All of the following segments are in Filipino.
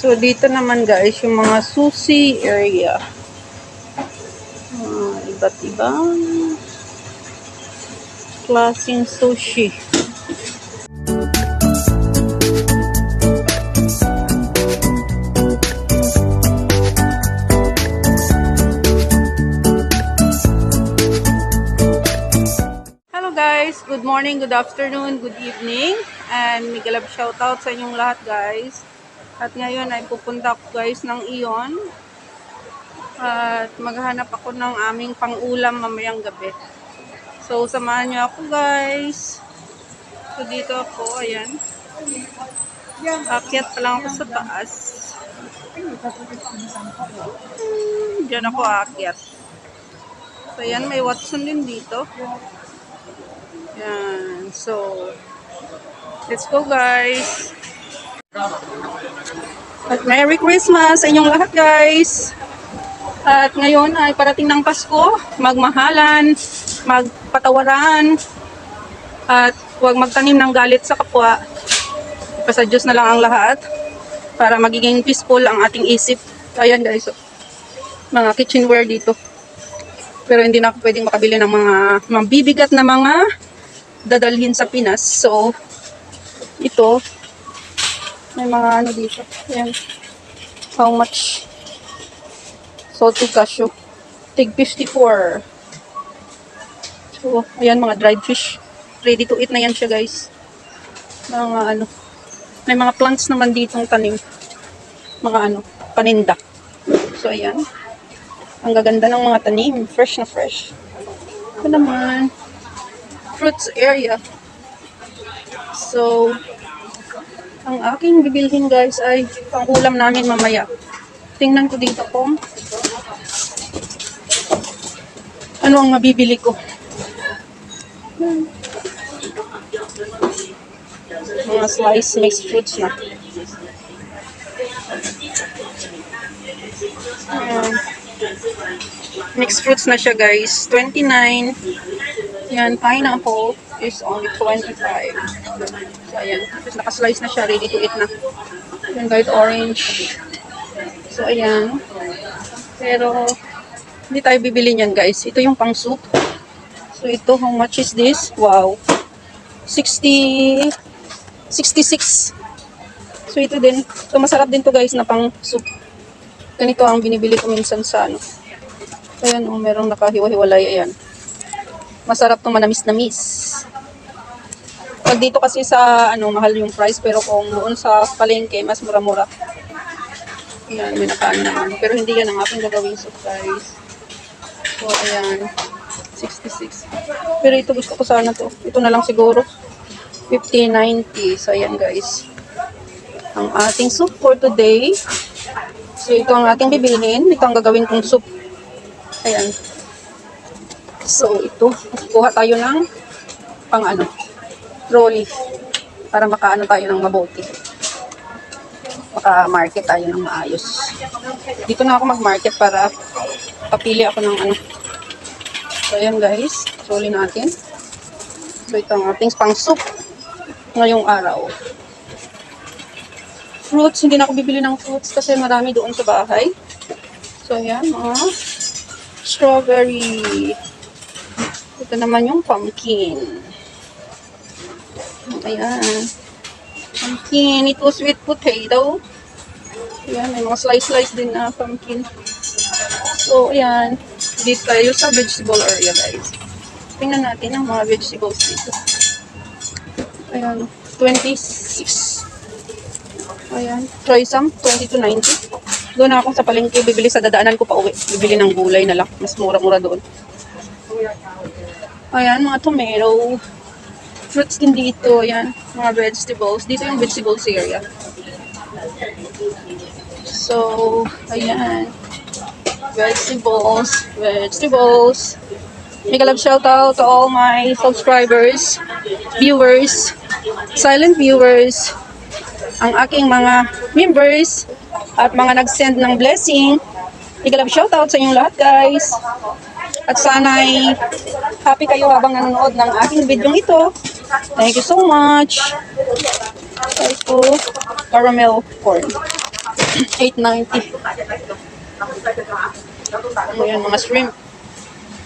So, dito naman guys, yung mga sushi area. Iba't ibang klaseng sushi. Hello guys, good morning, good afternoon, good evening, and mega love shoutout sa inyong lahat guys. At ngayon ay pupunta ako guys ng Ion at maghahanap ako ng aming pang-ulam mamayang gabi. So samahan niyo ako guys. So dito ako, ayan. Akyat pa lang ako sa taas. Diyan ako akyat. So ayan, may Watson din dito. Ayan, so let's go guys. At Merry Christmas sa inyong lahat guys. At ngayon ay parating ng Pasko, magmahalan, magpatawaran, at huwag magtanim ng galit sa kapwa. Ipasa Diyos na lang ang lahat para magiging peaceful ang ating isip. Ayan guys, so, mga kitchenware dito. Pero hindi na ako pwedeng makabili ng mga mabibigat na mga dadalhin sa Pinas. So, ito, may mga ano dito. Ayan. How much? Salty cashew. Tig 54. So, ayan mga dried fish. Ready to eat na yan siya guys. Mga ano. May mga plants naman ditong tanim. Mga ano, paninda. So, ayan. Ang gaganda ng mga tanim. Fresh na fresh. Ito naman. Fruits area. So, ang aking bibilhin guys ay pang ulam namin mamaya. Tingnan ko dito kung ano ang mabibili ko. Mga slice mixed fruits na. Mixed fruits na siya guys. 29. Yan, pineapple is only 25. So, ayan. Tapos naka-slice na siya. Ready to eat na. Yan guys, orange. So, ayan. Pero, hindi tayo bibili niyan guys. Ito yung pang soup. So, ito, how much is this? Wow. 66. So, ito din. So, masarap din to guys na pang soup. Ganito ang binibili ko minsan sa ano. Ayan, oh, merong nakahiwa-hiwalay. Ayan. Masarap to, manamis-namis. Pag dito kasi sa ano, mahal yung price. Pero kung doon sa palengke, mas mura-mura. Ayan, may nakaan naman. Pero hindi yan ang aking gagawing surprise. So, ayan. 66. Pero ito gusto ko sana to. Ito na lang siguro. 50-90. So, ayan guys. Ang ating soup for today. So, ito ang ating bibilhin. Ito ang gagawin kong soup. Ayan. So, ito. Kuha tayo ng pang ano, trolley. Para makaano tayo ng mabuti. Maka-market tayo ng maayos. Dito na ako mag-market para papili ako ng ano. So, ayan guys. Trolley natin. So, ito ang ating pang soup ngayong araw. Fruits. Hindi na ako bibili ng fruits kasi marami doon sa bahay. So, ayan. Mga strawberry. Ito naman yung pumpkin. Ayan. Pumpkin. Ito sweet potato. Ayan. May mga slice-slice din na pumpkin. So, ayan. Dito tayo sa vegetable area, guys. Tingnan natin ang mga vegetables dito. Ayan. 26. Ayan. Try some. 20 to 90. Doon ako sa palengke. Bibili sa dadaanan ko pa uwi. Bibili ng gulay na lang. Mas mura-mura doon. Ayan, mga tomato. Fruits din dito. Ayan, mga vegetables. Dito yung vegetables area. So, ayan. Vegetables. Vegetables. Mega love shout out to all my subscribers, viewers, silent viewers, ang aking mga members, at mga nag-send ng blessing. Mega love shout out sa inyong lahat guys. At sana'y happy kayo habang nanonood ng aking video ito. Thank you so much. Ito, caramel corn. 890. Ayan, mga shrimp.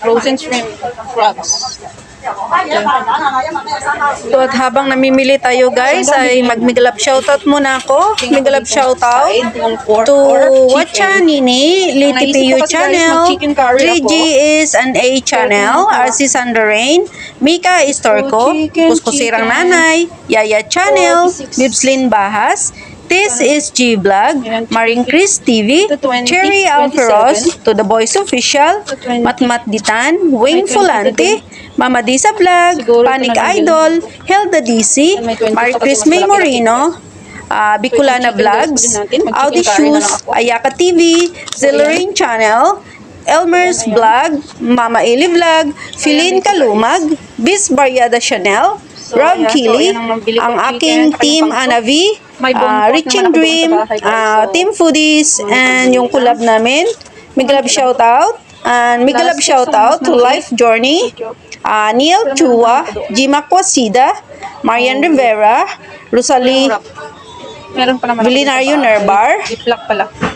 Frozen shrimp. Crabs. So, at habang namimili tayo guys, ay mag-migalap shoutout muna ako. Migalap shoutout to Watcha Nini, Liti Piyu channel, 3G is an A channel, RC Sanderain, Mika Istorco, Kuskusirang Nanay, Yaya channel, Bibslin Bahas, This is G Vlog, Maring Chris TV, Cherry Alferos, To The Boys Official, Matmat Ditan, Wing Fulante, Mama Disa Vlog, Panic Idol, Helda DC, Marie Chris May Moreno, Bicolana Vlogs, Audi Shoes, Ayaka TV, Zillering Channel, Elmer's Vlog, Mama Eli Vlog, Philin Kalumag, Bis Baryada Chanel, Rob Keely, ang aking team Anavi, Reaching Dream, Team Foodies, and yung collab namin, Migalab Shoutout, and Migalab Shoutout to Life Journey, Neil Chua, Jima Kwasida, Marian Rivera, Rosalie Vilinario Nerbar,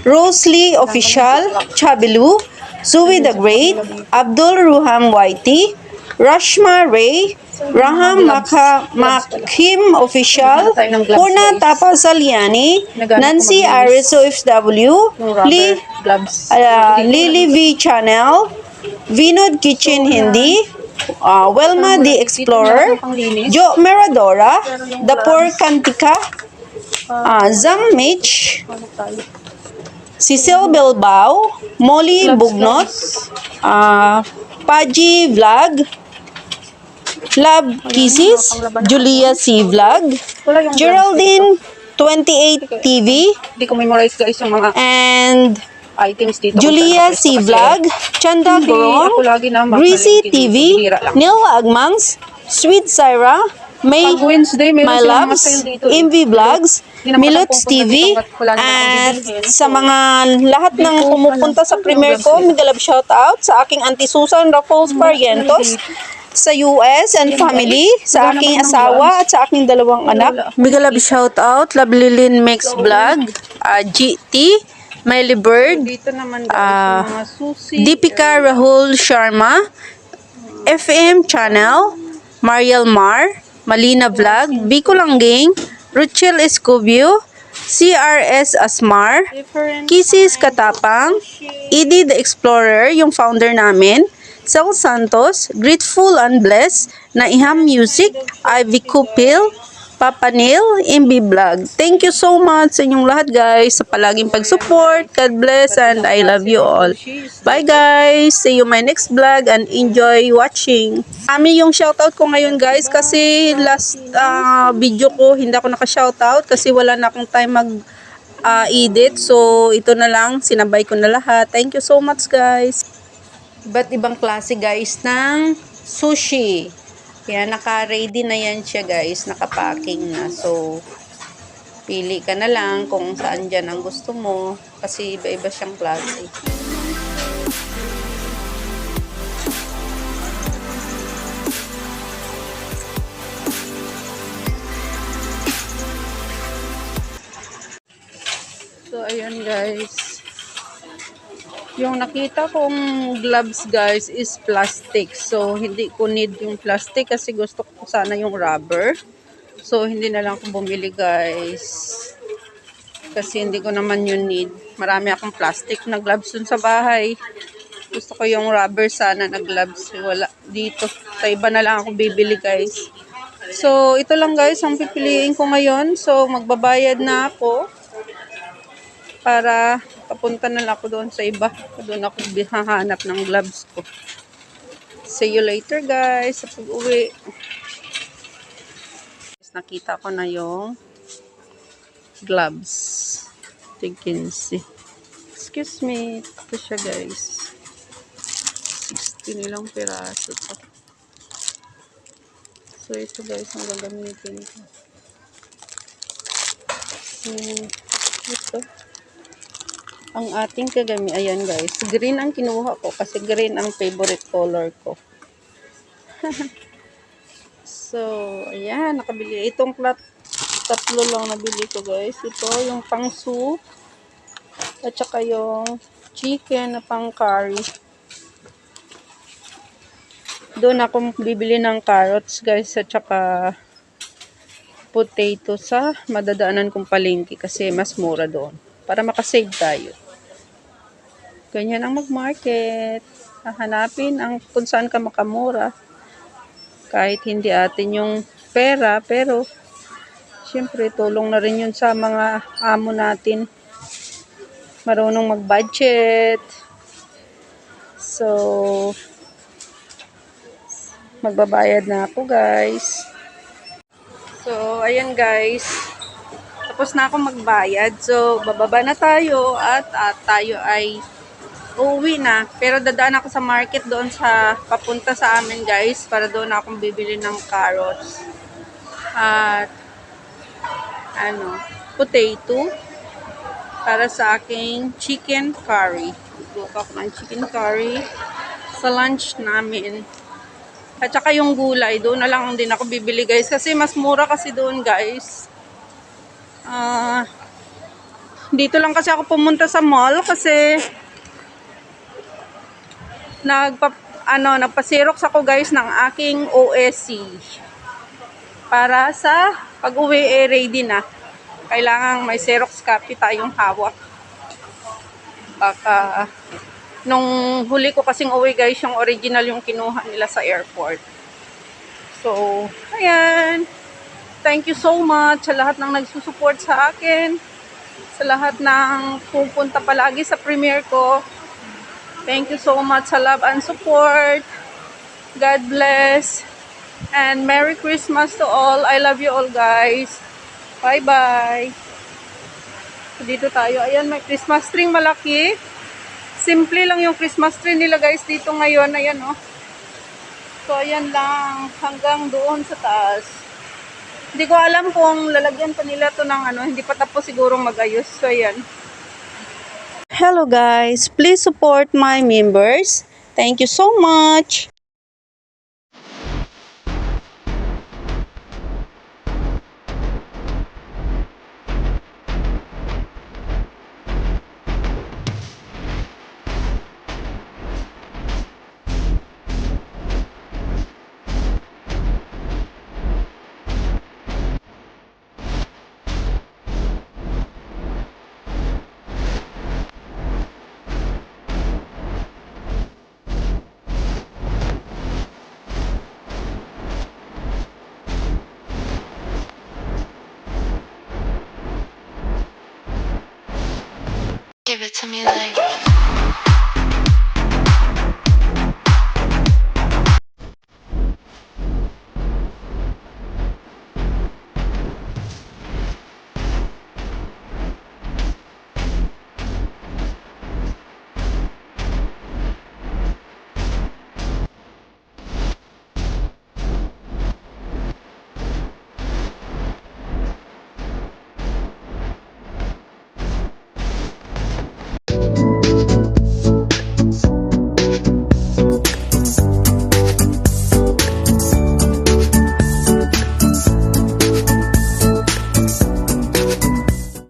Rosely Official, Chabilu, Zoe the Great, Abdul Ruham Whitey, Rashma Ray, Raham Makhim Official, Purna Tapa Saliani, Nancy Aris OFW, Lily V Channel, Vinod Kitchen Hindi, Welma the Explorer, Jo Meradora, Dapor Kantika, Zang Mitch, Cecil Bilbao, Molly Bugnot, Paji Vlog, Love Kisses, Julia C Vlog, Geraldine 28 TV, Hindi ko memorize guys yung mga and items dito. Julia C Vlog, Chanda Gorong, ako lagi na Greasy TV, Neil Agmangs, Sweet Syra, May Pag Wednesday, meron My silang mga Loves, sale dito. MV Vlogs, Hindi naman Milots napupunta TV, dito, wala naman akong at bibilhin. sa mga lahat ng pumupunta sa premiere ko, Migalab shoutout sa aking Auntie Susan Raffles Barrientos, sa US and family, sa aking asawa at sa aking dalawang anak. Migalab shoutout, Lablilin Mix Vlog, GT, Miley Bird, Dito naman guys, yung mga sushi. Deepika Rahul Sharma, FM Channel, Mariel Mar, Malina Vlog, Bicol Langging, Ruchel Escobio, CRS Asmar, Kisses Katapang, Edie the Explorer, yung founder namin, Sel Santos, Grateful and Blessed, Naiham Music, Ivy Kupil, Papa Neil, MB Vlog. Thank you so much sa inyong lahat guys sa palaging pag-support. God bless and I love you all. Bye guys! See you my next vlog and enjoy watching. Kami yung shoutout ko ngayon guys kasi last video ko hindi ako naka-shoutout kasi wala na akong time mag-edit. So ito na lang, sinabay ko na lahat. Thank you so much guys. Iba't ibang klase guys ng sushi. Kaya naka-ready na yan siya guys, naka-packing na. So, pili ka na lang kung saan dyan ang gusto mo. Kasi iba-iba siyang klase. So, ayan guys. Yung nakita kong gloves guys is plastic. So, hindi ko need yung plastic kasi gusto ko sana yung rubber. So, hindi na lang ako bumili guys. Kasi hindi ko naman yun need. Marami akong plastic na gloves dun sa bahay. Gusto ko yung rubber sana na gloves. Wala dito. Sa iba na lang ako bibili guys. So, ito lang guys ang pipiliin ko ngayon. So, magbabayad na ako. Para papunta na lang ako doon sa iba. Doon ako hahanap ng gloves ko. See you later guys sa pag-uwi. Nakita ko na yung gloves. You can see. Excuse me. Ito siya guys. 60 nilang piraso to. So ito guys ang gagamitin ko. So ito. Ang ating kagami, ayan guys, green ang kinuha ko kasi green ang favorite color ko. So, ayan, nakabili. Itong tatlo lang nabili ko guys. Ito, yung pang soup. At saka yung chicken na pang curry. Doon ako bibili ng carrots guys at saka potato sa madadaanan kong palengke kasi mas mura doon. Para makasave tayo. Ganyan ang mag-market. Hahanapin ang kung saan ka makamura. Kahit hindi atin yung pera, pero syempre tulong na rin yun sa mga amo natin. Marunong mag-budget. So, magbabayad na ako guys. So, ayan guys. Tapos na ako magbayad. So, bababa na tayo at tayo ay uuwi na. Pero dadaan ako sa market doon sa papunta sa amin guys. Para doon akong bibili ng carrots. At potato. Para sa aking chicken curry. Buka ko ng chicken curry sa lunch namin. At saka yung gulay, doon na lang din ako bibili guys. Kasi mas mura kasi doon guys. Dito lang kasi ako pumunta sa mall kasi nagpa-xerox ako guys ng aking OSC. Para sa pag-uwi ready na. Kailangan may xerox copy tayong hawak. Baka nung huli ko kasing uwi guys, yung original yung kinuha nila sa airport. So, ayan. Thank you so much sa lahat ng nagsusupport sa akin. Sa lahat ng pupunta palagi sa premiere ko. Thank you so much sa love and support. God bless. And Merry Christmas to all. I love you all guys. Bye-bye. Dito tayo. Ayan, may Christmas tree malaki. Simple lang yung Christmas tree nila guys dito ngayon. Ayan oh. So ayan lang hanggang doon sa taas. Hindi ko alam kung lalagyan pa nila to ng hindi pa tapos sigurong mag-ayos. So ayan. Hello guys, please support my members. Thank you so much. Give it to me like